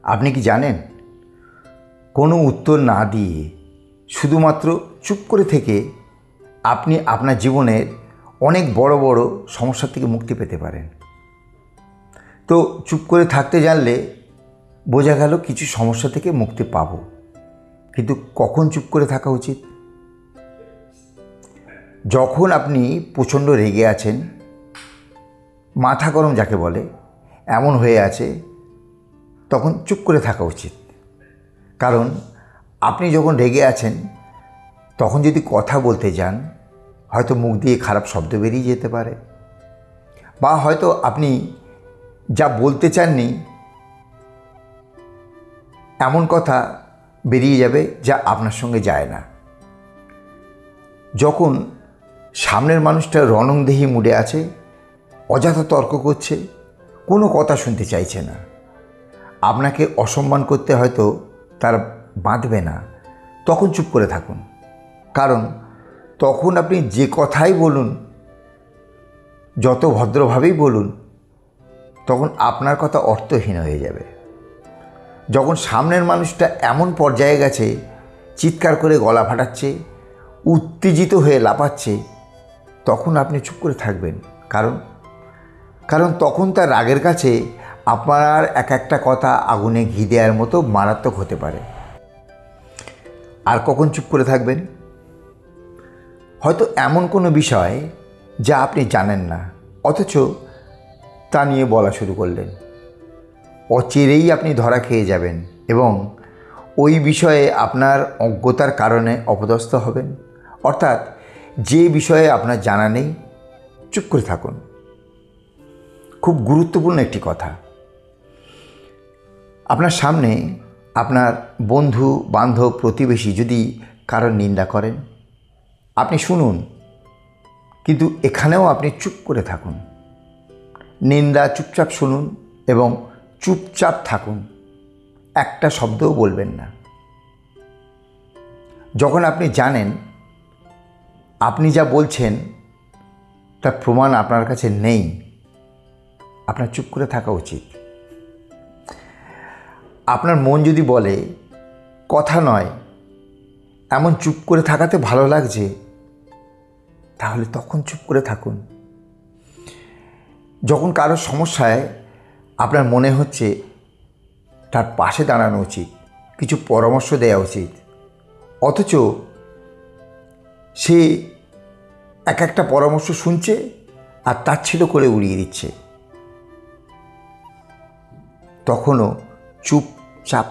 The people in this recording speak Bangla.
আপনি কি জানেন, কোনো উত্তর না দিয়ে শুধুমাত্র চুপ করে থেকে আপনি আপনার জীবনের অনেক বড় বড় সমস্যা থেকে মুক্তি পেতে পারেন। তো চুপ করে থাকতে জানলে বোঝা গেল কিছু সমস্যা থেকে মুক্তি পাব। কিন্তু কখন চুপ করে থাকা উচিত? যখন আপনি প্রচণ্ড রেগে আছেন, মাথা গরম যাকে বলে এমন হয়ে আছে, তখন চুপ করে থাকা উচিত। কারণ আপনি যখন রেগে আছেন তখন যদি কথা বলতে যান, হয়তো মুখ দিয়ে খারাপ শব্দ বেরিয়ে যেতে পারে, বা হয়তো আপনি যা বলতে চাননি এমন কথা বেরিয়ে যাবে যা আপনার সঙ্গে যায় না। যখন সামনের মানুষটা রণংদেহী মুডে আছে, অযথা তর্ক করছে, কোনো কথা শুনতে চাইছে না, আপনাকে অসম্মান করতে হয়তো তার বাঁধবে না, তখন চুপ করে থাকুন। কারণ তখন আপনি যে কথাই বলুন, যত ভদ্রভাবেই বলুন, তখন আপনার কথা অর্থহীন হয়ে যাবে। যখন সামনের মানুষটা এমন পর্যায়ে গেছে, চিৎকার করে গলা ফাটাচ্ছে, উত্তেজিত হয়ে লাফাচ্ছে, তখন আপনি চুপ করে থাকবেন। কারণ তখন তার রাগের কাছে আপনার এক একটা কথা আগুনে ঘি দেওয়ার মতো মারাত্মক হতে পারে। আর কখন চুপ করে থাকবেন? হয়তো এমন কোনো বিষয় যা আপনি জানেন না, অথচ তা নিয়ে বলা শুরু করলেন। অচিরেই আপনি ধরা খেয়ে যাবেন এবং ওই বিষয়ে আপনার অজ্ঞতার কারণে অপদস্থ হবেন। অর্থাৎ যে বিষয়ে আপনার জানা নেই, চুপ করে থাকুন। খুব গুরুত্বপূর্ণ একটি কথা। আপনার সামনে আপনার বন্ধু বান্ধব প্রতিবেশী যদি কারোর নিন্দা করেন, আপনি শুনুন, কিন্তু এখানেও আপনি চুপ করে থাকুন। নিন্দা চুপচাপ শুনুন এবং চুপচাপ থাকুন, একটা শব্দও বলবেন না। যখন আপনি জানেন আপনি যা বলছেন তার প্রমাণ আপনার কাছে নেই, আপনার চুপ করে থাকা উচিত। আপনার মন যদি বলে কথা নয়, এমন চুপ করে থাকাতে ভালো লাগছে, তাহলে তখন চুপ করে থাকুন। যখন কারোর সমস্যায় আপনার মনে হচ্ছে তার পাশে দাঁড়ানো উচিত, কিছু পরামর্শ দেওয়া উচিত, অথচ সে এক একটা পরামর্শ শুনছে আর তাচ্ছিল্য করে উড়িয়ে দিচ্ছে, তখনও চুপচাপ